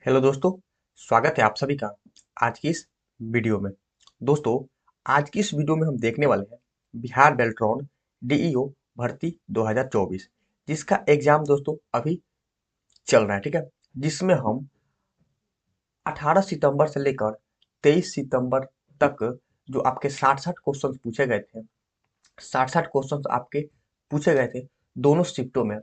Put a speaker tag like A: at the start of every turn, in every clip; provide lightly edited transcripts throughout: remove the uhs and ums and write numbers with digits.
A: Hello दोस्तों, स्वागत है आप सभी का आज की इस वीडियो में। दोस्तों, आज की इस वीडियो में हम देखने वाले हैं बिहार बेल्ट्रॉन डीईओ भर्ती 2024, जिसका एग्जाम दोस्तों अभी चल रहा है। ठीक है, जिसमें हम 18 सितंबर से लेकर 23 सितंबर तक जो आपके 60-60 क्वेश्चन पूछे गए थे, 60-60 क्वेश्चन आपके पूछे गए थे दोनों शिफ्टों में।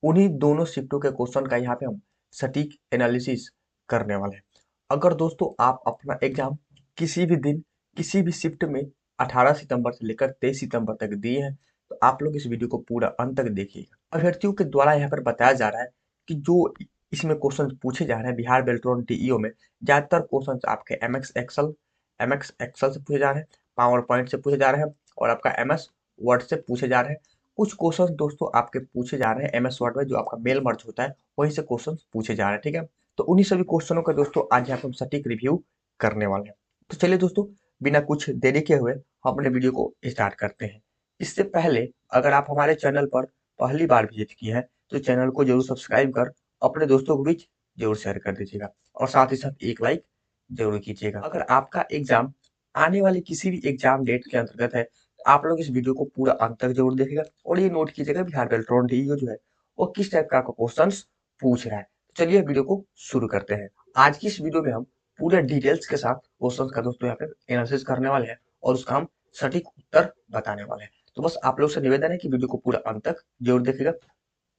A: उन्हीं दोनों शिफ्टों के क्वेश्चन का यहाँ पे हम सटीक एनालिसिस करने वाले हैं। अगर दोस्तों आप अपना एग्जाम किसी भी दिन किसी भी शिफ्ट में 18 सितंबर से लेकर 23 सितंबर तक दिए हैं, तो आप लोग इस वीडियो को पूरा अंत तक देखिएगा। अभ्यर्थियों के द्वारा यहाँ पर बताया जा रहा है कि जो इसमें क्वेश्चन पूछे जा रहे हैं बिहार बेल्ट्रॉन टीईओ में, ज्यादातर क्वेश्चन आपके एमएक्स एक्सल से पूछे जा रहे हैं, पावर पॉइंट से पूछे जा रहे हैं और आपका एमएस वर्ड से पूछे जा रहे हैं। कुछ क्वेश्चन दोस्तों आपके पूछे जा रहे हैं एमएस वर्ड में, जो आपका मेल मर्ज होता है वहीं से क्वेश्चन पूछे जा रहे हैं। ठीक है, तो उन्हीं सभी क्वेश्चनों का दोस्तों आज यहाँ पे हम सटीक रिव्यू करने वाले हैं। तो चलिए दोस्तों, बिना कुछ देरी के हुए हम अपने वीडियो को स्टार्ट करते हैं। इससे पहले अगर आप हमारे चैनल पर पहली बार विजिट किए हैं तो चैनल को जरूर सब्सक्राइब कर अपने दोस्तों को बीच जरूर शेयर कर दीजिएगा और साथ ही साथ एक लाइक जरूर कीजिएगा। अगर आपका एग्जाम आने वाली किसी भी एग्जाम डेट के अंतर्गत है, आप लोग इस वीडियो को पूरा अंत तक जरूर देखिएगा और ये नोट कीजिएगा बिहार बेल्ट्रॉन डीईओ जो है वो किस टाइप का आपको क्वेश्चंस पूछ रहा है। तो चलिए वीडियो को शुरू करते हैं। आज की इस वीडियो में हम पूरे डिटेल्स के साथ क्वेश्चंस का दोस्तों यहाँ पे एनालिसिस करने वाले हैं और उसका हम सटीक उत्तर बताने वाले हैं। तो बस आप लोग से निवेदन है कि वीडियो को पूरा अंत तक जरूर देखिएगा।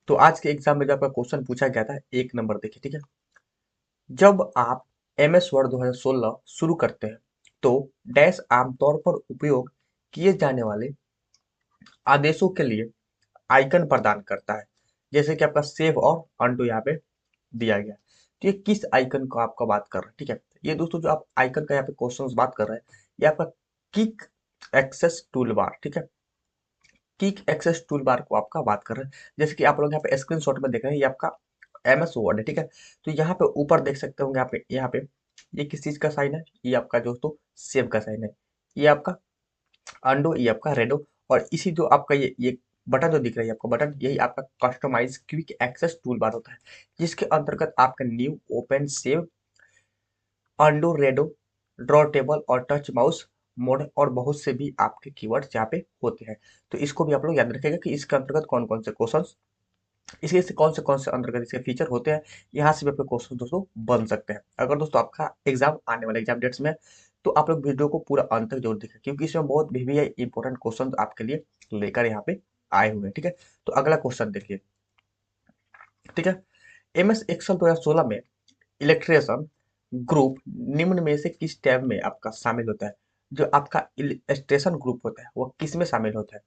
A: तो आज के एग्जाम में जो आपका क्वेश्चन पूछा गया था, एक नंबर देखिए। ठीक है, जब आप एमएस वर्ड 2016 शुरू करते हैं तो डैश आमतौर पर उपयोग किए जाने वाले आदेशों के लिए आइकन प्रदान करता है, जैसे कि आपका सेव और अनडू यहाँ पे दिया गया है। तो ये किस आइकन को आपका बात कर रहे हैं? ठीक है, ये दोस्तों जो आप आइकन का यहाँ पे क्वेश्चन बात कर रहे हैं, ये आपका किक एक्सेस टूल बार। ठीक है, किक एक्सेस टूल बार को आपका बात कर रहे हैं। जैसे कि आप लोग यहाँ पे स्क्रीनशॉट में देख रहे हैं, ये आपका एमएस वर्ड है। ठीक है, तो यहाँ पे ऊपर देख सकते होंगे यहाँ पे ये किस चीज का साइन है, ये आपका दोस्तों सेव का साइन है। ये आपका अंडो, ये आपका रेडो, और इसी जो आपका ये बटन जो दिख रहा है आपका बटन, यही आपका customise quick access tool bar होता है, जिसके अंतर्गत आपका new, open, save, undo, redo, draw table और टच माउस मोड और बहुत से भी आपके कीवर्ड्स यहाँ पे होते हैं। तो इसको भी आप लोग याद रखिएगा कि इसके अंतर्गत कौन कौन से क्वेश्चन, इसके से कौन से अंतर्गत इसके फीचर होते हैं, यहाँ से भी आपके क्वेश्चन दोस्तों बन सकते हैं। अगर दोस्तों आपका एग्जाम आने वाले एग्जाम डेट्स में है, तो आप लोग वीडियो को पूरा अंत तक जरूर देखें, क्योंकि इसमें बहुत भी इंपॉर्टेंट क्वेश्चन आपके लिए लेकर यहाँ पे आए हुए हैं। ठीक है, तो अगला क्वेश्चन देखिए। ठीक है, एमएस एक्सेल 2016 में इलेक्ट्रेशन ग्रुप निम्न में से किस टैब में आपका शामिल होता है? जो आपका इलस्ट्रेशन ग्रुप होता है वो किस में शामिल होता है?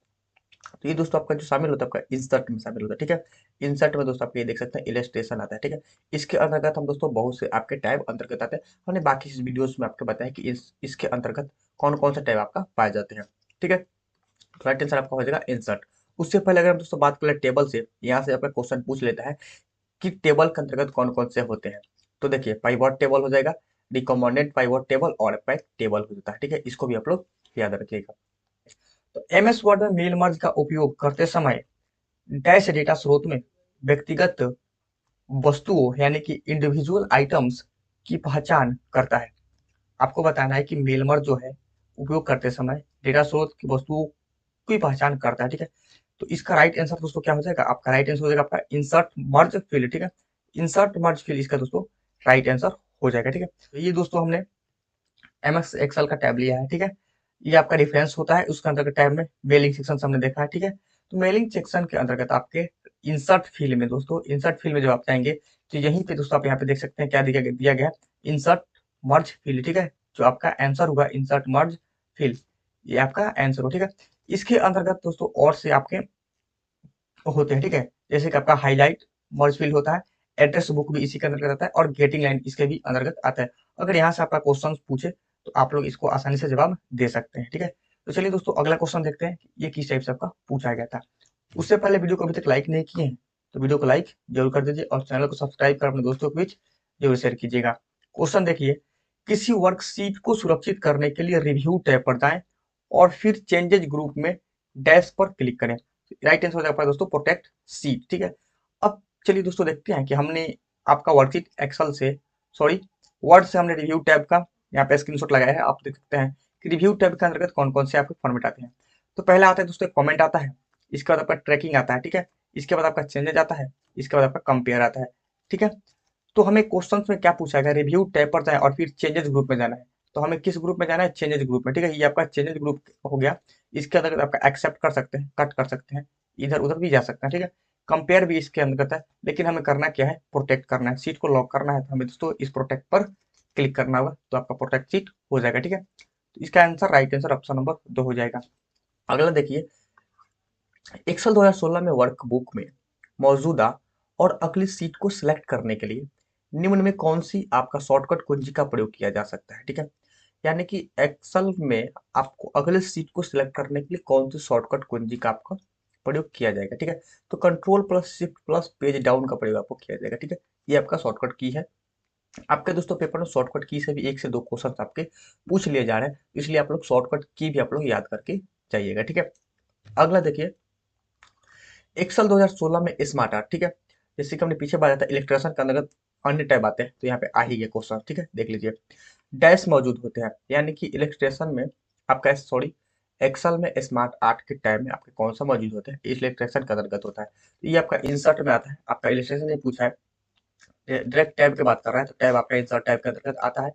A: तो ये दोस्तों आपका जो शामिल होता है आपका इंसर्ट में शामिल होता है। ठीक है, इंसर्ट में दोस्तों आप ये देख सकते हैं इलस्ट्रेशन आता है। ठीक है, इसके अंतर्गत हम दोस्तों बहुत से आपके टैब अंतर्गत आते हैं। हमने बाकी वीडियोस में आपको बताया कि इसके अंतर्गत कौन कौन से टैब आपका पाए जाते हैं। ठीक है, तो राइट आंसर आपका हो जाएगा इंसर्ट। उससे पहले अगर हम दोस्तों बात करें टेबल से, यहाँ से आपका क्वेश्चन पूछ लेता है कि टेबल के अंतर्गत कौन कौन से होते हैं। तो देखिए, पाइवट टेबल हो जाएगा, रिकमेंडेड पाइवट टेबल और पैक टेबल हो जाता है। ठीक है, इसको भी आप लोग याद रखिएगा। तो एमएस वर्ड में मेल मर्ज का उपयोग करते समय डैश डेटा स्रोत में व्यक्तिगत वस्तुओं यानी कि इंडिविजुअल आइटम्स की पहचान करता है। आपको बताना है कि मेलमर्ज जो है उपयोग करते समय डेटा स्रोत की वस्तुओं की पहचान करता है। ठीक है, तो इसका राइट आंसर दोस्तों क्या हो जाएगा? आपका राइट आंसर हो जाएगा आपका इंसर्ट मर्ज फील्ड। ठीक है, इंसर्ट मर्ज फील्ड इसका दोस्तों राइट आंसर हो जाएगा। ठीक है, तो ये दोस्तों हमने एमएस एक्सेल का टैब लिया है। ठीक है, ये आपका रेफरेंस होता है, उसके अंतर्गत टैब में मेलिंग सेक्शन हमने देखा है। ठीक है, तो मेलिंग सेक्शन के अंतर्गत आपके इंसर्ट फील्ड में दोस्तों, इंसर्ट फील्ड में जब आप जाएंगे तो यहीं पे दोस्तों आप यहाँ पे देख सकते हैं क्या दिया गया, इंसर्ट मर्ज फील्ड। ठीक है, जो आपका आंसर होगा इंसर्ट मर्ज फील्ड, ये आपका आंसर हो। ठीक है, इसके अंतर्गत दोस्तों और से आपके होते हैं। ठीक है, जैसे कि आपका हाईलाइट मर्ज फील्ड होता है, एड्रेस बुक भी इसी के अंतर्गत आता है और गेटिंग लाइन इसके भी अंतर्गत आता है। अगर यहाँ से आपका क्वेश्चन पूछे तो आप लोग इसको आसानी से जवाब दे सकते हैं। ठीक है, तो चलिए दोस्तों अगला क्वेश्चन देखते हैं कि ये किस टाइप से आपका पूछा गया था। उससे पहले वीडियो को अभी तक लाइक नहीं किए हैं तो वीडियो को लाइक जरूर कर दीजिए और चैनल को सब्सक्राइब कर अपने दोस्तों के बीच जरूर शेयर कीजिएगा। क्वेश्चन देखिए, किसी वर्कशीट को सुरक्षित करने के लिए रिव्यू टैब पर जाएं और फिर चेंजेज ग्रुप में डैश पर क्लिक करें। राइट आंसर हो जाएगा दोस्तों प्रोटेक्ट सीट। ठीक है, अब चलिए दोस्तों देखते हैं कि हमने आपका वर्कशीट एक्सेल से, सॉरी वर्ड से हमने रिव्यू टैब का यहाँ पे स्क्रीनशॉट लगाया है। आप देख सकते हैं कि रिव्यू टैब के अंतर्गत कौन कौन से आपके फॉर्मेट आते हैं। तो पहला आता है दोस्तों कमेंट आता है, इसके बाद आपका ट्रैकिंग आता है, ठीक है, इसके बाद आपका चेंजेज आता है, इसके बाद आपका कंपेयर आता है, ठीक है। तो हमें क्वेश्चन में क्या पूछा गया, रिव्यू टैब पर जाए और फिर चेंजेस ग्रुप में जाना है। तो हमें किस ग्रुप में जाना है, चेंजेस ग्रुप में, ठीक है। ये आपका चेंजेस ग्रुप हो गया। इसके अंतर्गत आपका एक्सेप्ट कर सकते हैं, कट कर सकते हैं, इधर उधर भी जा सकते हैं, ठीक है। कंपेयर भी इसके अंतर्गत है, लेकिन हमें करना क्या है, प्रोटेक्ट करना है, सीट को लॉक करना है। तो हमें दोस्तों इस प्रोटेक्ट पर क्लिक करना होगा, तो आपका प्रोटेक्ट सीट हो जाएगा, ठीक है। तो इसका answer, right answer option number 2 हो जाएगा। अगला देखिए, एक्सेल 2016 में वर्कबुक में मौजूदा और अगली सीट को सिलेक्ट करने के लिए निम्न में कौन सी आपका शॉर्टकट कुंजी का प्रयोग किया जा सकता है, ठीक है। यानी कि एक्सेल में आपको अगले सीट को सिलेक्ट करने के लिए कौन सी शॉर्टकट कुंजी का आपका प्रयोग किया जाएगा, ठीक है। तो control plus shift plus page down का प्रयोग आपको किया जाएगा, ठीक है। ये आपका शॉर्टकट की है। आपके दोस्तों पेपर में शॉर्टकट की से भी 1 से 2 क्वेश्चन आपके पूछ लिए जा रहे हैं, इसलिए आप लोग शॉर्टकट की भी आप लोग याद करके जाइएगा, ठीक है। अगला देखिए, एक्सेल 2016 में स्मार्ट आर्ट, ठीक है। जैसे कि हमने पीछे बताया था इलेक्ट्रेशन के अंतर्गत अन्य टैब आते हैं, तो यहाँ पे आ ही गया क्वेश्चन, ठीक है, देख लीजिए। डैश मौजूद होते हैं, यानी कि इलेक्ट्रेशन में आपका, सॉरी, एक्सेल में स्मार्ट आर्ट के टैब में आपके कौन सा मौजूद होता है, इलेक्ट्रेशन के अंतर्गत होता है। तो ये आपका इंसर्ट में आता है, आपका इलेक्ट्रेशन ने पूछा है, डायरेक्ट टैब की बात कर रहा है, तो टैब आपका इंसर्ट टैब के अंतर्गत आता है।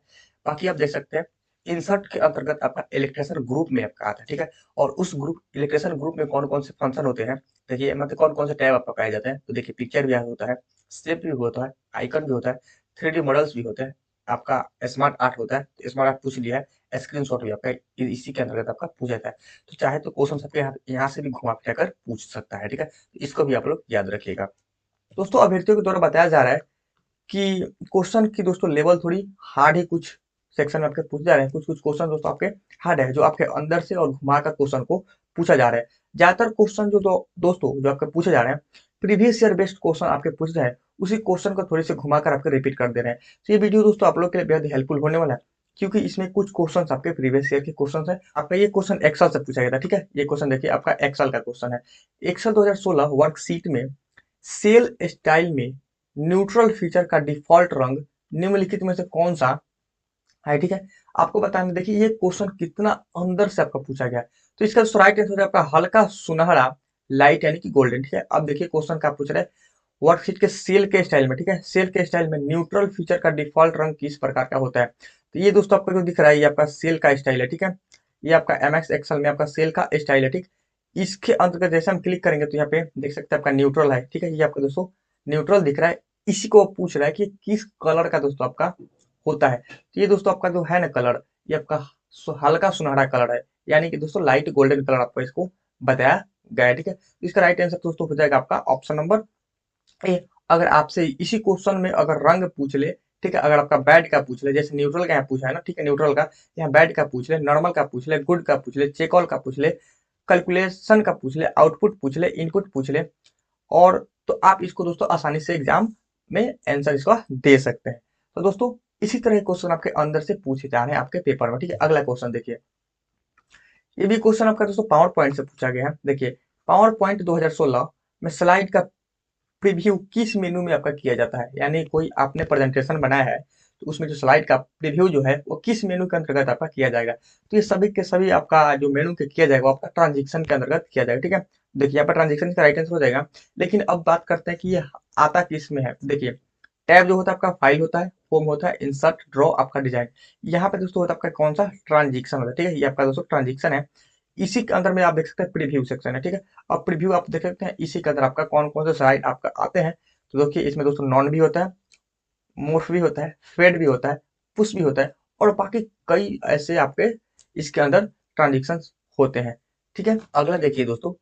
A: बाकी आप देख सकते हैं इंसर्ट के अंतर्गत आपका इलेक्ट्रेशन ग्रुप में आपका आता है, ठीक है। और उस ग्रुप, इलेक्ट्रेशन ग्रुप में कौन कौन से फंक्शन होते हैं, देखिए मतलब कौन कौन से टैब आपका पाए जाते हैं। तो देखिए पिक्चर भी होता है, शेप भी होता है, आइकन भी होता है, 3D मॉडल्स भी होते हैं, आपका स्मार्ट आर्ट होता है, तो स्मार्ट आर्ट पूछ लिया है, स्क्रीनशॉट भी आपका इसी के अंतर्गत आपका पूछा जाता है। तो चाहे तो क्वेश्चन आपके यहाँ से भी घुमा फिरा कर पूछ सकता है, ठीक है। तो इसको भी आप लोग याद रखिएगा। दोस्तों अभ्यर्थियों के द्वारा बताया जा रहा है कि क्वेश्चन की दोस्तों लेवल थोड़ी हार्ड है, कुछ सेक्शन में आपके पूछे जा रहे हैं, कुछ कुछ क्वेश्चन दोस्तों आपके हार्ड है, जो आपके अंदर से और घुमा कर क्वेश्चन को पूछा जा रहा है। ज्यादातर क्वेश्चन जो दोस्तों जो आपके पूछे जा रहे हैं, प्रीवियस ईयर बेस्ड क्वेश्चन आपके पूछे जाए, उसी क्वेश्चन को थोड़ी से घुमाकर आपके रिपीट कर दे रहे हैं। तो ये वीडियो दोस्तों आप लोग के लिए बेहद हेल्पफुल होने वाला है, क्योंकि इसमें कुछ क्वेश्चन आपके प्रीवियस ईयर के क्वेश्चन है। आपका ये क्वेश्चन एक्सल से पूछा गया था, ठीक है। ये क्वेश्चन देखिए आपका एक्सल का क्वेश्चन है। एक्सल 2016 वर्कशीट में सेल स्टाइल में न्यूट्रल फीचर का डिफॉल्ट रंग निम्नलिखित में से कौन सा है, ठीक है। आपको बताना, देखिए ये क्वेश्चन कितना अंदर से आपका पूछा गया है। तो इसका राइट आंसर है आपका हल्का सुनहरा लाइट, यानी कि गोल्डन, ठीक है। अब देखिए क्वेश्चन का पूछ रहे हैं वर्कशीट के सेल के स्टाइल में, ठीक है, सेल के स्टाइल में न्यूट्रल फीचर का डिफॉल्ट रंग किस प्रकार का होता है। तो ये दोस्तों आपको जो दिख रहा है ये आपका सेल का स्टाइल है, ठीक है। ये आपका एमएक्स एक्सेल में आपका सेल का स्टाइल है, ठीक। इसके अंतर्गत जैसे हम क्लिक करेंगे तो यहाँ पे देख सकते हैं आपका न्यूट्रल है, ठीक है। ये आपका दोस्तों न्यूट्रल दिख रहा है। इसी को पूछ रहा है कि किस कलर का दोस्तों आपका होता है। तो ये दोस्तों आपका जो है ना कलर, ये आपका हल्का सुनहरा कलर है, यानी कि दोस्तों लाइट गोल्डन कलर आपको इसको बताया गया है, ठीक है। तो इसका राइट आंसर दोस्तों हो जाएगा आपका ऑप्शन नंबर ए। अगर आपसे इसी क्वेश्चन में अगर रंग पूछ ले, ठीक है, अगर आपका बैड का पूछ ले, जैसे न्यूट्रल का यहाँ पूछा है ना, ठीक है, न्यूट्रल का यहाँ बैड का पूछ ले, नॉर्मल का पूछ ले, गुड का पूछ ले, चेक ऑल का पूछ ले, कैलकुलेशन का पूछ ले, आउटपुट पूछ ले, इनपुट पूछ ले, और तो आप इसको दोस्तों आसानी से एग्जाम में आंसर इसका दे सकते हैं। तो दोस्तों इसी तरह के क्वेश्चन आपके अंदर से पूछे जा रहे हैं आपके पेपर में, ठीक है। अगला क्वेश्चन देखिए, ये भी क्वेश्चन आपका दोस्तों पावर पॉइंट से पूछा गया है। देखिए पावर पॉइंट 2016 में स्लाइड का प्रीव्यू किस मेनू में आपका किया जाता है, यानी कोई आपने प्रेजेंटेशन बनाया है तो उसमें जो स्लाइड का प्रीव्यू जो है वो किस मेनू के अंतर्गत आपका किया जाएगा। तो ये सभी के सभी आपका जो मेनू के किया जाएगा वो आपका ट्रांजेक्शन के अंतर्गत किया जाएगा, ठीक है। देखिए यहाँ पर ट्रांजेक्शन का राइट आंसर हो जाएगा। लेकिन अब बात करते हैं कि ये आता किस में है। देखिए टैब जो होता है आपका फाइल होता है, होम होता है, इंसर्ट, ड्रॉ, आपका डिजाइन। यहाँ पे दोस्तों होता है आपका कौन सा, ट्रांजेक्शन होता है, ठीक है। ये आपका दोस्तों ट्रांजेक्शन है। इसी के अंदर में आप देख सकते हैं प्रीव्यू सेक्शन है, ठीक है। अब प्रीव्यू आप देख सकते हैं इसी के अंदर आपका कौन कौन से स्लाइड आपका आते हैं। तो देखिए इसमें दोस्तों नॉन भी होता है, मोर्फ भी होता है, फेड भी होता है, पुश भी होता है, और बाकी कई ऐसे आपके इसके अंदर ट्रांजेक्शन होते हैं, ठीक है। अगला देखिए दोस्तों,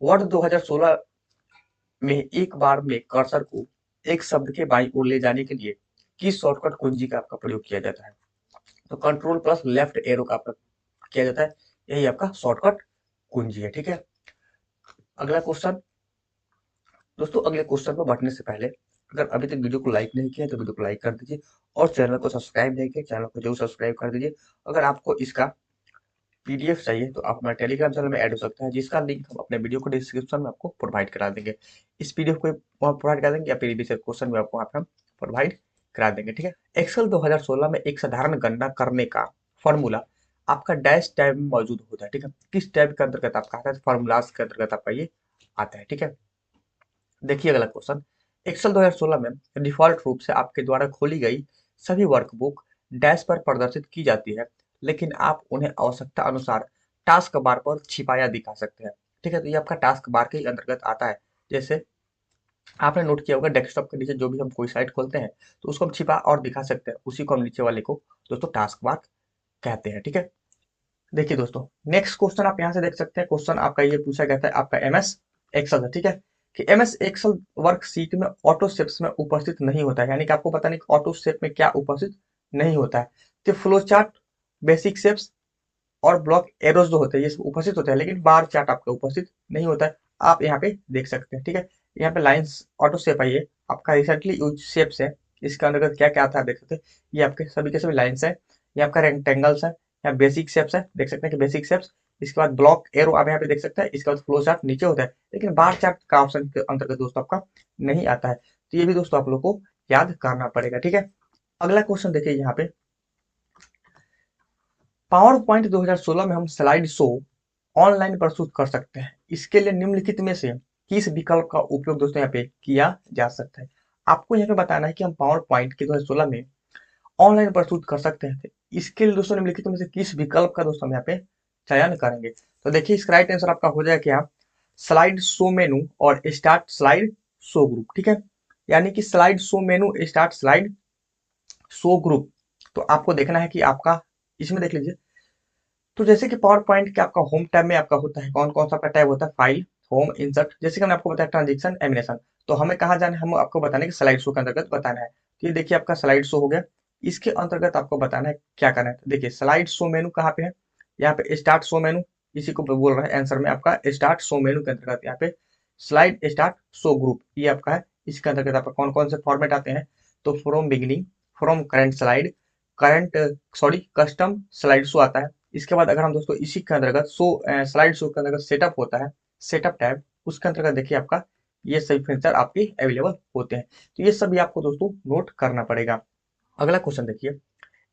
A: वर्ड 2016 में एक बार में कर्सर को एक शब्द के बाईं ओर ले जाने के लिए किस शॉर्टकट कुंजी का आपका प्रयोग किया जाता है। तो कंट्रोल प्लस लेफ्ट एरो का आपका किया जाता है, यही आपका शॉर्टकट कुंजी है, ठीक है। अगला क्वेश्चन दोस्तों, अगले क्वेश्चन पर बढ़ने से पहले अगर अभी तक वीडियो को लाइक नहीं किया तो वीडियो को लाइक कर दीजिए, और चैनल को सब्सक्राइब नहीं किया चैनल को जरूर सब्सक्राइब कर दीजिए। अगर आपको इसका पीडीएफ चाहिए तो आप हमारे टेलीग्राम चैनल में ऐड हो सकते हैं, जिसका लिंक हम अपने वीडियो को डिस्क्रिप्शन में आपको प्रोवाइड करा देंगे। इस पीडीएफ को प्रोवाइड करा देंगे या प्रीवियस क्वेश्चन में आपको वहाँ पे हम प्रोवाइड करा देंगे, ठीक है। एक्सेल 2016 में एक साधारण गणना करने का फॉर्मूला आपका डैश टैब में मौजूद होता है, ठीक है। किस टैब के अंतर्गत आपका आता है? फॉर्मूलाज के अंतर्गत आपका ये आता है, ठीक है। देखिए अगला क्वेश्चन, एक्सेल 2016 में डिफॉल्ट रूप से आपके द्वारा खोली गई सभी वर्कबुक डैश पर प्रदर्शित की जाती है, लेकिन आप उन्हें आवश्यकता अनुसार टास्क बार पर छिपाया दिखा सकते हैं, ठीक है। तो ये आपका टास्क बार के अंतर्गत आता है। जैसे आपने नोट किया होगा, डेस्कटॉप के नीचे जो भी हम कोई साइट खोलते हैं तो उसको हम छिपा और दिखा सकते हैं, उसी को हम नीचे वाले को दोस्तों टास्क बार कहते हैं, ठीक है। देखिए दोस्तों, नेक्स्ट क्वेश्चन आप यहाँ से देख सकते हैं। क्वेश्चन आपका ये पूछा गया था आपका एमएस एक्सेल है, ठीक है, कि एमएस एक्सेल वर्कशीट में ऑटो शेप्स में उपस्थित नहीं होता है, यानी कि आपको पता नहीं कि ऑटो शेप में क्या उपस्थित नहीं होता है। तो फ्लो चार्ट, बेसिक शेप्स और ब्लॉक एरोज जो होते हैं ये सब उपस्थित होते हैं, लेकिन बार चार्ट आपका उपस्थित नहीं होता है। आप यहाँ पे देख सकते हैं, ठीक है। यहाँ पे लाइंस ऑटो शेप है, ये आपका रिसेंटली यूज शेप्स है। इसके अंतर्गत क्या क्या आता है देख सकते हैं। ये आपके सभी के सभी लाइन्स है, ये आपका रेक्टेंगल्स है, यहाँ बेसिक शेप्स है, देख सकते हैं कि बेसिक शेप्स। इसके बाद ब्लॉक एरो आप यहाँ पे देख सकते हैं। इसके बाद फ्लो चार्ट नीचे होता है, लेकिन बार चार्ट का ऑप्शन के अंतर्गत दोस्तों आपका नहीं आता है। तो ये भी दोस्तों आप लोग को याद करना पड़ेगा, ठीक है। अगला क्वेश्चन देखिए यहाँ पे, पावर पॉइंट 2016 में हम स्लाइड शो ऑनलाइन प्रस्तुत कर सकते हैं। इसके लिए निम्नलिखित में से किस विकल्प का उपयोग दोस्तों यहाँ पे किया जा सकता है? आपको यहाँ पे बताना है कि हम पावर पॉइंट के 2016 में ऑनलाइन प्रस्तुत कर सकते हैं। इसके लिए दोस्तों निम्नलिखित में से किस विकल्प का दोस्तों हम यहाँ पे चयन करेंगे? तो देखिए इसका राइट आंसर आपका हो जाएगा क्या? स्लाइड शो मेनू और स्टार्ट स्लाइड शो ग्रुप, ठीक है। यानी कि स्लाइड शो मेनू, स्टार्ट स्लाइड शो ग्रुप। तो आपको देखना है कि आपका इसमें देख लीजिए। तो जैसे कि पावर पॉइंट के आपका होम टैब में आपका होता है, कौन कौन सा आपका टैब होता है? File, home, insert. जैसे कि मैंने आपको बताया ट्रांजेक्शन, एनिमेशन। तो हमें कहाँ जाना है? हम आपको बताने कि स्लाइड शो के अंतर्गत बताना है। तो ये देखिए आपका स्लाइड शो हो गया। इसके अंतर्गत आपको बताना है क्या करना है। तो देखिए स्लाइड शो मेनू कहाँ पे है? यहाँ पे स्टार्ट शो मेनू, इसी को बोल रहा है आंसर में आपका। स्टार्ट शो मेनू के अंतर्गत यहाँ पे स्लाइड स्टार्ट शो ग्रुप ये आपका है। इसके अंतर्गत आपका कौन कौन से फॉर्मेट आते हैं? तो from beginning, from current slide, current sorry custom slide show आता है। इसके बाद अगर हम दोस्तों इसी के अंतर्गत स्लाइड शो के अंतर्गत सेटअप होता है, सेटअप टैब, उसके अंतर्गत देखिए आपका ये सभी फीचर आपके अवेलेबल होते हैं। तो ये सभी आपको दोस्तों नोट करना पड़ेगा। अगला क्वेश्चन देखिए,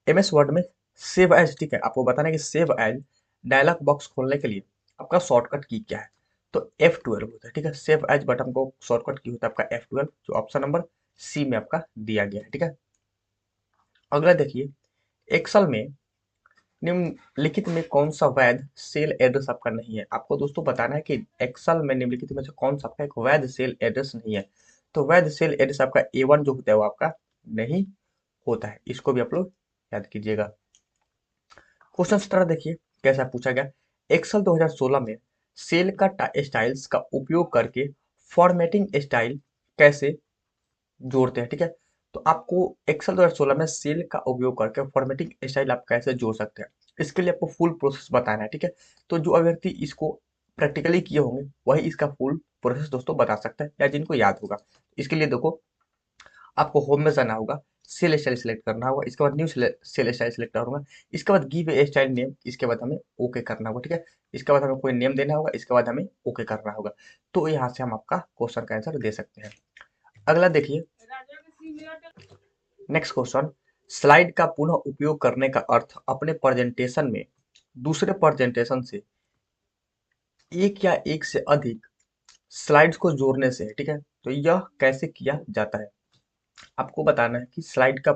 A: एमएस वर्ड में सेव एज, ठीक है, आपको बताना है कि सेव एज डायलॉग बॉक्स खोलने के लिए आपका शॉर्टकट की क्या है? तो F12 होता है, ठीक है। सेव एज बटन को शॉर्टकट की होता है आपका F12, जो ऑप्शन नंबर सी में आपका दिया गया है, ठीक है। अगला देखिए, एक्सेल में निम्नलिखित में कौन सा वैध सेल एड्रेस आपका नहीं है? आपको दोस्तों बताना है कि एक्सेल में निम्नलिखित में से कौन सा आपका एक वैध सेल एड्रेस नहीं है। तो वैध सेल एड्रेस आपका A1 जो होता है वो आपका नहीं होता है, इसको भी आप लोग याद कीजिएगा। क्वेश्चन 17 देखिए कैसा पूछा गया, एक्सेल 2016 में सेल का स्टाइल्स का उपयोग करके फॉर्मेटिंग स्टाइल कैसे जोड़ते हैं, ठीक है। तो आपको एक्सेल 2016 में सेल का उपयोग करके फॉर्मेटिंग स्टाइल आप कैसे जोड़ सकते हैं, इसके लिए आपको फुल प्रोसेस बताना है, ठीक है। तो जो अभ्यर्थी इसको प्रैक्टिकली किए होंगे वही इसका फुल प्रोसेस दोस्तों बता सकता है, या जिनको याद होगा। इसके लिए देखो, आपको होम में जाना होगा, सेल स्टाइल सेलेक्ट करना होगा, इसके बाद न्यू सेल स्टाइल सेलेक्ट करना होगा, इसके बाद गिव ए स्टाइल नेम, इसके बाद हमें ओके करना होगा, ठीक है। इसके बाद हमें कोई नेम देना होगा, इसके बाद हमें ओके करना होगा। तो यहाँ से हम आपका क्वेश्चन का आंसर दे सकते हैं। अगला देखिए, नेक्स्ट क्वेश्चन, स्लाइड का पुनः उपयोग करने का अर्थ अपने प्रेजेंटेशन में दूसरे प्रेजेंटेशन से एक या एक से अधिक स्लाइड्स को जोड़ने से है, ठीक है। तो यह कैसे किया जाता है? आपको बताना है कि स्लाइड का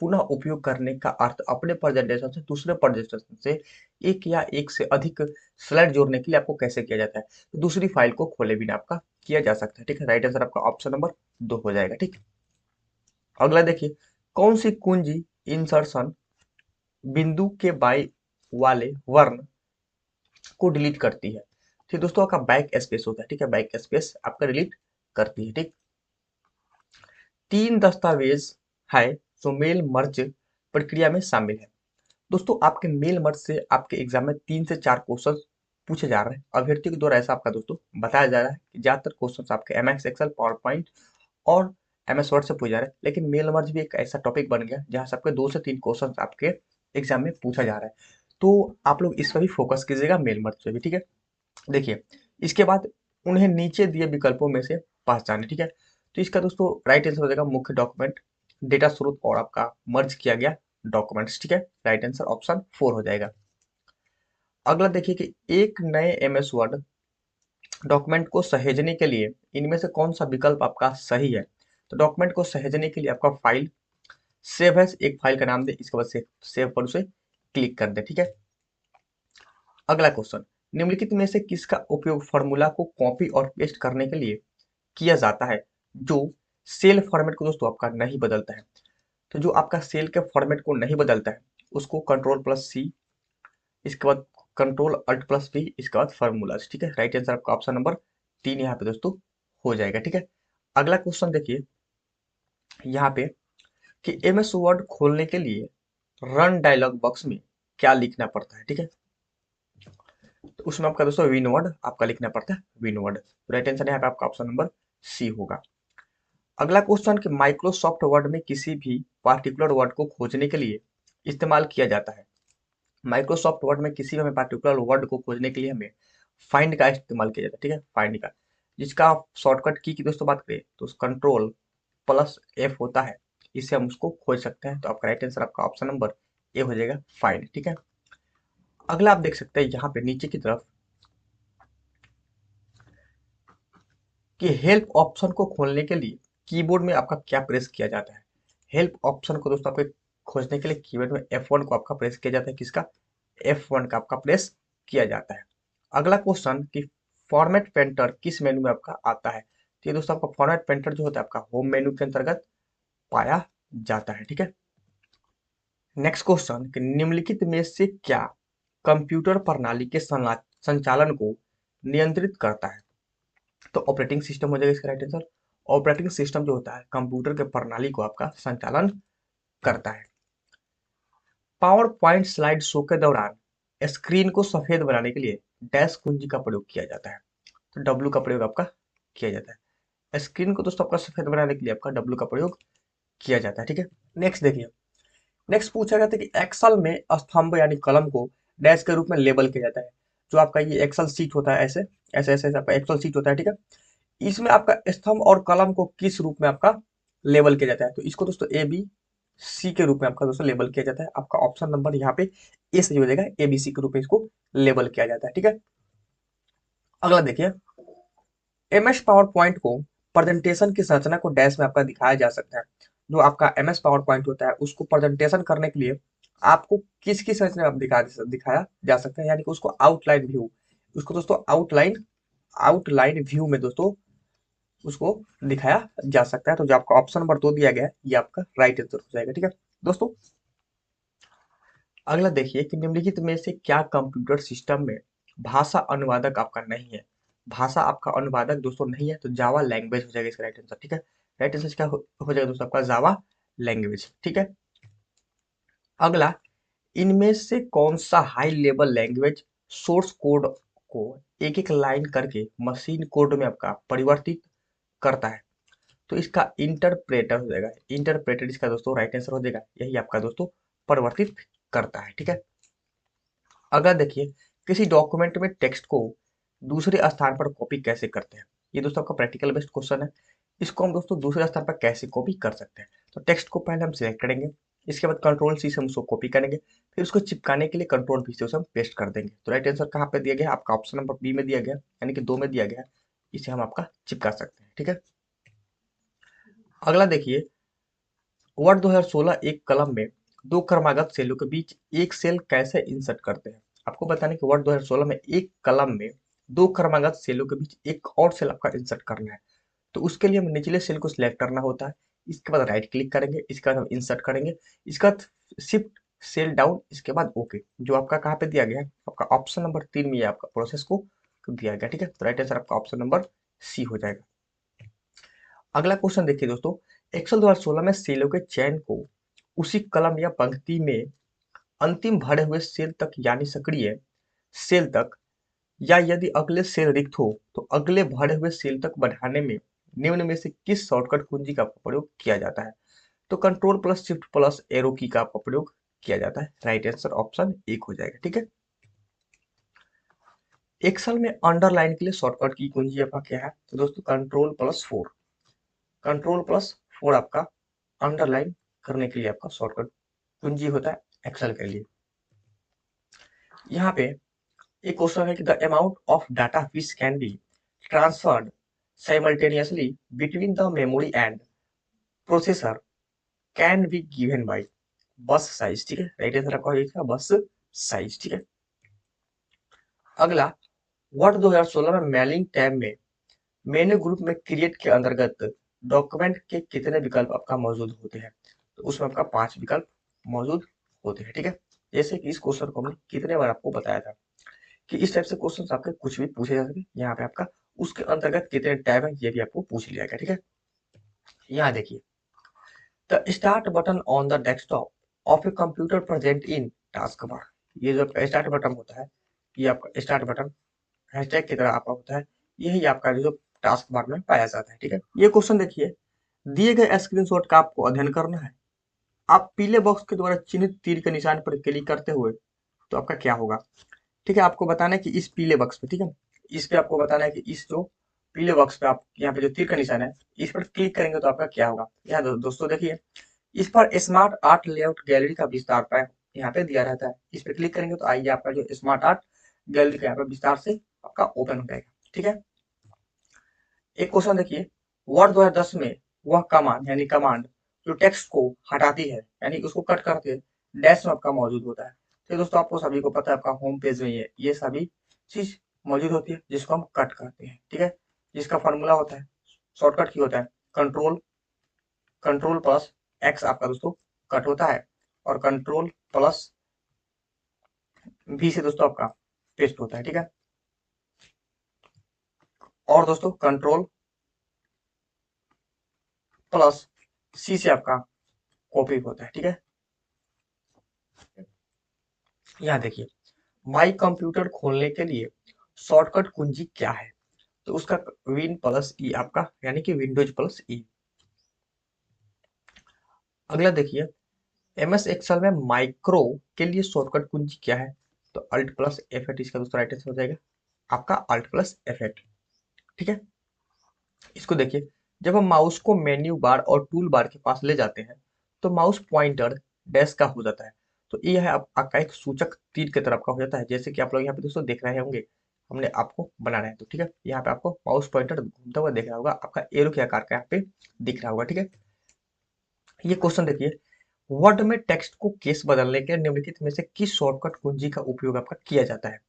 A: पुनः उपयोग करने का अर्थ अपने प्रेजेंटेशन से दूसरे प्रेजेंटेशन से एक या एक से अधिक स्लाइड जोड़ने के लिए आपको कैसे किया जाता है? तो दूसरी फाइल को खोले बिना आपका किया जा सकता है, ठीक है। राइट आंसर आपका ऑप्शन नंबर 2 हो जाएगा, ठीक। अगला देखिए, कौन सी कुंजी इंसर्शन बिंदु के बाई वाले वर्ण को डिलीट करती है? ठीक दोस्तों, आपका बैक स्पेस होता है, ठीक है। बैक स्पेस आपका डिलीट करती है, ठीक। 3 दस्तावेज है जो मेल मर्ज प्रक्रिया में शामिल है। दोस्तों आपके मेल मर्ज से आपके एग्जाम में 3 से 4 क्वेश्चन पूछे जा रहे हैं। अभ्यर्थी के द्वारा ऐसा आपका दोस्तों बताया जा रहा है कि ज्यादातर क्वेश्चन आपके एमएस एक्सेल, पावर पॉइंट और एमएस वर्ड से पूछे जा रहे हैं, लेकिन मेल मर्ज भी एक ऐसा टॉपिक बन गया जहां से आपके 2 से 3 क्वेश्चन आपके एग्जाम में पूछा जा रहा है। तो आप लोग इस पर भी फोकस कीजिएगा, मेल मत पे भी, ठीक है। देखिए, इसके बाद उन्हें नीचे दिए विकल्पों में से पहचाने, ठीक है। तो इसका दोस्तों राइट आंसर हो जाएगा मुख्य डॉक्यूमेंट, डेटा स्रोत और आपका मर्ज किया गया डॉक्यूमेंट्स, ठीक है। राइट आंसर ऑप्शन 4 हो जाएगा। अगला देखिए कि एक नए एमएस वर्ड डॉक्यूमेंट को सहेजने के लिए इनमें से कौन सा विकल्प आपका सही है। तो डॉक्यूमेंट को सहेजने के लिए आपका फाइल सेव एज, एक फाइल का नाम दे, इसके बाद सेव पर उसे क्लिक कर दे, ठीक है। अगला क्वेश्चन, निम्नलिखित में से किसका उपयोग फॉर्मूला को कॉपी और पेस्ट करने के लिए किया जाता है जो सेल फॉर्मेट को दोस्तों आपका नहीं बदलता है। तो जो आपका सेल के फॉर्मेट को नहीं बदलता है उसको कंट्रोल प्लस सी, इसके बाद कंट्रोल अल्ट प्लस वी, इसके बाद फॉर्मूलाज, ठीक है। राइट आंसर आपका ऑप्शन नंबर 3 यहाँ पे दोस्तों हो जाएगा, ठीक है। अगला क्वेश्चन देखिए यहाँ पे कि एमएस वर्ड खोलने के लिए रन डायलॉग बॉक्स में क्या लिखना पड़ता है, ठीक है। तो उसमें आपका दोस्तों विन वर्ड आपका लिखना पड़ता है, विन वर्ड। राइट आंसर यहाँ पे आपका ऑप्शन नंबर सी होगा। अगला क्वेश्चन कि माइक्रोसॉफ्ट वर्ड में किसी भी पार्टिकुलर वर्ड को खोजने के लिए इस्तेमाल किया जाता है। माइक्रोसॉफ्ट वर्ड में किसी भी हमें पार्टिकुलर वर्ड को खोजने के लिए हमें फाइंड का इस्तेमाल किया जाता है, ठीक है, फाइंड का, जिसका शॉर्टकट की दोस्तों बात करें तो कंट्रोल प्लस एफ होता है, इससे हम उसको खोज सकते हैं। तो आपका राइट आंसर आपका ऑप्शन नंबर ए हो जाएगा, फाइंड, ठीक है। अगला आप देख सकते हैं यहाँ पे नीचे की तरफ कि हेल्प ऑप्शन को खोलने के लिए कीबोर्ड में आपका क्या प्रेस किया जाता है। हेल्प ऑप्शन को दोस्तों आपके खोजने के लिए कीबोर्ड में F1 को आपका प्रेस किया जाता है, किसका, F1 का आपका प्रेस किया जाता है। अगला क्वेश्चन कि फॉर्मेट पेंटर किस मेनू में आपका आता है। तो ये दोस्तों आपका फॉर्मेट पेंटर जो होता है आपका होम मेनू के अंतर्गत पाया जाता है, ठीक है। नेक्स्ट क्वेश्चन कि निम्नलिखित में से क्या कंप्यूटर प्रणाली के संचालन को नियंत्रित करता है। तो ऑपरेटिंग सिस्टम हो जाएगा इसका राइट आंसर। ऑपरेटिंग सिस्टम जो होता है कंप्यूटर के प्रणाली को आपका संचालन करता है। पावर पॉइंट स्लाइड शो के दौरान स्क्रीन को सफेद बनाने के लिए डैश कुंजी का प्रयोग किया जाता है। तो डब्ल्यू का प्रयोग आपका किया जाता है। स्क्रीन को दोस्तों आपका सफेद बनाने के लिए आपका डब्ल्यू का प्रयोग किया जाता है, ठीक है। नेक्स्ट देखिए, नेक्स्ट पूछा गया था कि एक्सेल में स्तंभ यानी कलम को डैश के रूप में लेबल किया जाता है। जो आपका ये एक्सेल सीट होता है, ऐसे ऐसे ऐसे ऐसे आपका एक्सेल सीट होता है, ठीक है। इसमें आपका स्तंभ और कलम को किस रूप में आपका लेबल किया जाता है। तो इसको दोस्तों ए बी सी के रूप में आपका दोस्तों लेबल किया जाता है। आपका ऑप्शन नंबर यहाँ पे ए सही हो जाएगा, ए बी सी के रूप में इसको लेबल किया जाता है, ठीक है। अगला देखिए, एमएस पावर पॉइंट को प्रेजेंटेशन की संरचना को डैश में आपका दिखाया जा सकता है। जो आपका एमएस पावर पॉइंट होता है उसको प्रेजेंटेशन करने के लिए आपको किसकी संरचना में आप दिखाया जा सकता है, यानी कि उसको आउटलाइन व्यू, उसको दोस्तों आउटलाइन आउटलाइन व्यू में दोस्तों उसको दिखाया जा सकता है। तो जो आपका ऑप्शन नंबर 2 दिया गया है ये आपका राइट आंसर हो जाएगा, ठीक है दोस्तों। अगला देखिए कि निम्नलिखित में से क्या कंप्यूटर सिस्टम में भाषा अनुवादक आपका नहीं है। भाषा आपका अनुवादक दोस्तों नहीं है, तो जावा लैंग्वेज हो जाएगा इसका राइट आंसर, ठीक है। राइट आंसर क्या हो जाएगा दोस्तों आपका जावा लैंग्वेज, ठीक है। अगला, इनमें से कौन सा high level language source code को एक एक लाइन करके मशीन कोड में आपका परिवर्तित करता है। तो इसका इंटरप्रेटर हो जाएगा, इंटरप्रेटर इसका दोस्तों राइट आंसर हो जाएगा, यही आपका दोस्तों परिवर्तित करता है, ठीक है। अगर देखिए, किसी डॉक्यूमेंट में टेक्स्ट को दूसरे स्थान पर कॉपी कैसे करते हैं। ये दोस्तों आपका प्रैक्टिकल बेस्ड क्वेश्चन है। इसको हम दोस्तों दूसरे स्थान पर कैसे कॉपी कर सकते हैं। तो टेक्स्ट को पहले हम सिलेक्ट करेंगे, इसके बाद कंट्रोल सी से हम उसको कॉपी करेंगे, फिर उसको चिपकाने के लिए कंट्रोल वी से उसे हम पेस्ट कर देंगे। तो राइट आंसर कहाँ पे दिया गया, आपका ऑप्शन नंबर बी में दिया गया, यानी कि 2 में दिया गया। इसे हम आपका चिपका सकते हैं, ठीक है। अगला देखिए, वर्ड 2016 एक कलम में दो क्रमागत सेलों के बीच एक सेल कैसे इंसर्ट करते हैं। आपको बताने कि वर्ड 2016 में एक कलम में दो क्रमागत सेलों के बीच एक और सेल आपका इंसर्ट करना है। तो उसके लिए हमें निचले सेल को सिलेक्ट करना होता है, इसके बाद राइट क्लिक करेंगे, इसके बाद हम इंसर्ट करेंगे, इसके बाद शिफ्ट सेल डाउन, इसके बाद ओके। जो आपका कहाँ पे दिया गया है, आपका ऑप्शन नंबर 3 में आपका प्रोसेस को दिया गया, ठीक है। तो राइट आंसर आपका ऑप्शन नंबर सी हो जाएगा। अगला क्वेश्चन देखिए दोस्तों, एक्सेल 2016 में सेलों के चयन को उसी कलम या पंक्ति में अंतिम भरे हुए सेल तक यानी सक्रिय सेल तक, या यदि अगले सेल रिक्त हो तो अगले भरे हुए सेल तक बढ़ाने में निम्न में से किस शॉर्टकट कुंजी का प्रयोग किया जाता है। तो control plus shift plus arrow की का प्रयोग किया जाता है। राइट आंसर ऑप्शन एक हो जाएगा। ठीक है, एक्सेल में अंडरलाइन के लिए शॉर्टकट की कुंजी आपका क्या है? तो दोस्तों कंट्रोल+4, कंट्रोल+4 आपका अंडरलाइन करने के लिए आपका शॉर्टकट कुंजी होता है एक्सेल के लिए। यहाँ पे एक क्वेश्चन है कि the amount of data which can be transferred simultaneously between the memory and processor can be given by बस साइज। ठीक है, राइट आंसर आपका हो जाएगा बस साइज। ठीक है, अगला वर्ड 2016 में मेलिंग टैब में मेन्यू ग्रुप में क्रिएट के अंतर्गत डॉक्यूमेंट के कितने विकल्प आपका मौजूद होते हैं? तो उसमें आपका 5 विकल्प मौजूद होते हैं। ठीक है, जैसे कि इस क्वेश्चन को हमने कितने बार आपको बताया था कि इस टाइप से क्वेश्चन आपके कुछ भी पूछे जा सके। यहाँ पे आपका उसके अंतर्गत कितने टैब है ये भी आपको पूछ लिया गया। ठीक है, यहाँ देखिए the start button on the desktop of a computer present in task bar. ये जो आपका स्टार्ट बटन होता है, ये आपका स्टार्ट बटन हैशटैग की तरह आपका होता है, यही आपका जो टास्क बार में पाया जाता है। ठीक है, ये क्वेश्चन देखिए, दिए गए स्क्रीनशॉट का आपको अध्ययन करना है। आप पीले बॉक्स के द्वारा चिन्हित तीर के निशान पर क्लिक करते हुए तो आपका क्या होगा? ठीक है, आपको बताना है कि इस पीले बॉक्स पे, ठीक है, इस पे आपको बताना है कि इस जो पीले बॉक्स पे आप यहाँ पे जो तीर का निशान है इस पर क्लिक करेंगे तो आपका क्या होगा? यहाँ दोस्तों देखिए, इस पर स्मार्ट आर्ट लेआउट गैलरी का विस्तार पाए यहाँ पे दिया रहता है। इस पे क्लिक करेंगे तो आइए आपका जो स्मार्ट आर्ट गैलरी का यहाँ पे विस्तार से आपका ओपन हो जाएगा। ठीक है, एक क्वेश्चन देखिए, वर्ड 2010 में वह कमांड यानी कमांड जो टेक्स्ट को हटाती है यानी उसको कट करके डैश में आपका मौजूद होता है। तो दोस्तों आपको सभी को पता है आपका होम पेज में ये सभी चीज मौजूद होती है जिसको हम कट करते हैं। ठीक है, जिसका फॉर्मूला होता है, शॉर्टकट की होता है कंट्रोल कंट्रोल+X आपका दोस्तों कट होता है और कंट्रोल+V से दोस्तों आपका पेस्ट होता है। ठीक है, और दोस्तों कंट्रोल+C से आपका कॉपी होता है। ठीक है, यहाँ देखिए माई कंप्यूटर खोलने के लिए शॉर्टकट कुंजी क्या है? तो उसका Win+E आपका यानी कि विंडोज+E। अगला देखिए MS एक्सेल में माइक्रो के लिए शॉर्टकट कुंजी क्या है? तो Alt+F8 इसका दोस्तों राइट आंसर हो जाएगा आपका Alt+F8। ठीक है, इसको देखिए, जब हम माउस को मेन्यू बार और टूल बार के पास ले जाते हैं तो माउस पॉइंटर डैश का हो जाता है। तो ये है आपका एक सूचक तीर की तरफ का हो जाता है, जैसे कि आप लोग यहाँ पे दोस्तों देख रहे होंगे, हमने आपको बनाना है। तो ठीक है, यहाँ पे आपको माउस पॉइंटर घूमता हुआ दिख रहा होगा, आपका एरो के आकार का यहाँ पे दिख रहा होगा। ठीक है, ये क्वेश्चन देखिए, वर्ड में टेक्स्ट को केस बदलने के लिए निम्नलिखित में से किस शॉर्टकट कुंजी का उपयोग आपका किया जाता है?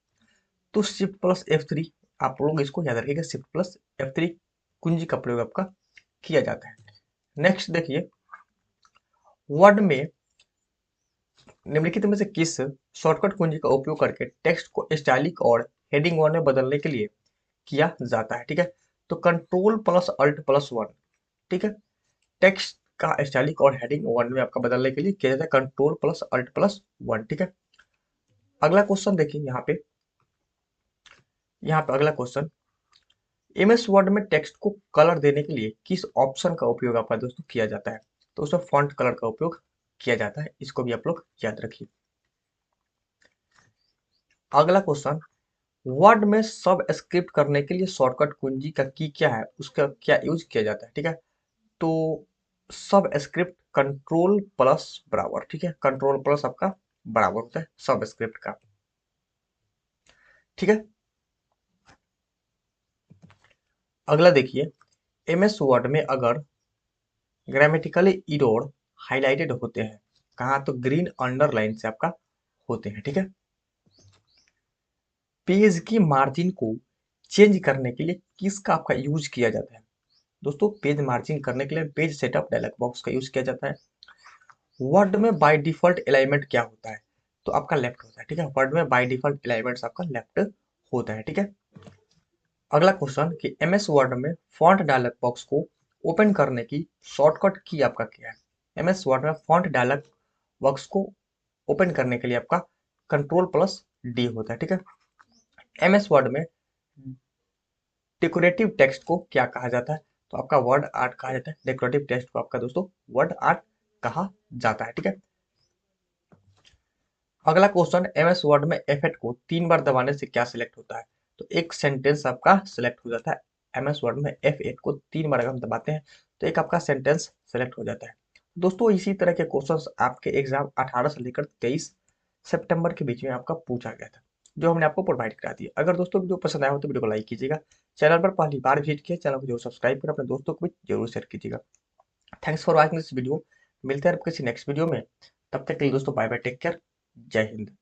A: तो Shift+F3, आप लोग इसको याद रखिएगा, Shift+F3 कुंजी का प्रयोग आपका किया जाता है। नेक्स्ट देखिए, वर्ड में निम्नलिखित में से किस शॉर्टकट कुंजी का उपयोग करके टेक्स्ट को स्टाइलिक और हेडिंग वन में बदलने के लिए किया जाता है? ठीक है, तो कंट्रोल+Alt+1। ठीक है, टेक्स्ट का स्टाइलिक और हेडिंग वन में आपका बदलने के लिए किया जाता है कंट्रोल+Alt+1। ठीक है, अगला क्वेश्चन देखिए, यहाँ पे अगला क्वेश्चन, MS वर्ड में टेक्स्ट को कलर देने के लिए किस ऑप्शन का उपयोग आपका दोस्तों किया जाता है? तो उसमें फॉन्ट कलर का उपयोग किया जाता है, इसको भी आप लोग याद रखिए। अगला क्वेश्चन, वर्ड में सब स्क्रिप्ट करने के लिए शॉर्टकट कुंजी का की क्या है, उसका क्या यूज किया जाता है? ठीक है, तो सब स्क्रिप्ट कंट्रोल प्लस बराबर। ठीक है, कंट्रोल प्लस आपका बराबर होता है सब स्क्रिप्ट का। ठीक है, अगला देखिए, MS वर्ड में अगर ग्रामेटिकली इरोड हाईलाइटेड होते हैं कहाँ? तो ग्रीन अंडरलाइन से आपका होते हैं। ठीक है, पेज की मार्जिन को चेंज करने के लिए किसका आपका यूज किया जाता है? दोस्तों पेज मार्जिन करने के लिए पेज सेटअप डायलॉग बॉक्स का यूज किया जाता है। वर्ड में बाय डिफॉल्ट अलाइनमेंट क्या होता है? तो आपका लेफ्ट होता है। ठीक है, वर्ड में बाय डिफॉल्ट अलाइनमेंट आपका लेफ्ट होता है। ठीक है, अगला क्वेश्चन कि MS वर्ड में फॉन्ट डायलॉग बॉक्स को ओपन करने की शॉर्टकट की आपका क्या है? MS वर्ड में फॉन्ट डायलॉग बॉक्स को ओपन करने के लिए आपका कंट्रोल+D होता है। ठीक है, MS वर्ड में डेकोरेटिव टेक्स्ट को क्या कहा जाता है? तो आपका वर्ड आर्ट कहा जाता है। डेकोरेटिव टेक्स्ट को आपका दोस्तों वर्ड आर्ट कहा जाता है। ठीक है, अगला क्वेश्चन, एमएस वर्ड में F8 को 3 बार दबाने से क्या सिलेक्ट होता है? तो एक सेंटेंस आपका सिलेक्ट हो जाता है। एमएस वर्ड में F8 को 3 बार अगर हम दबाते हैं तो एक आपका सेंटेंस सेलेक्ट हो जाता है। दोस्तों इसी तरह के क्वेश्चंस आपके एग्जाम 18 से लेकर 23 सितंबर के बीच में आपका पूछा गया था, जो हमने आपको प्रोवाइड करा दिया। अगर दोस्तों वीडियो पसंद आया हो तो वीडियो को लाइक कीजिएगा। चैनल पर पहली बार विजिट किया, चैनल को जरूर सब्सक्राइब कर अपने दोस्तों को भी जरूर शेयर कीजिएगा। Thanks for watching this video. मिलते हैं किसी नेक्स्ट वीडियो में। तब तक के लिए दोस्तों बाय बाय, टेक केयर, जय हिंद।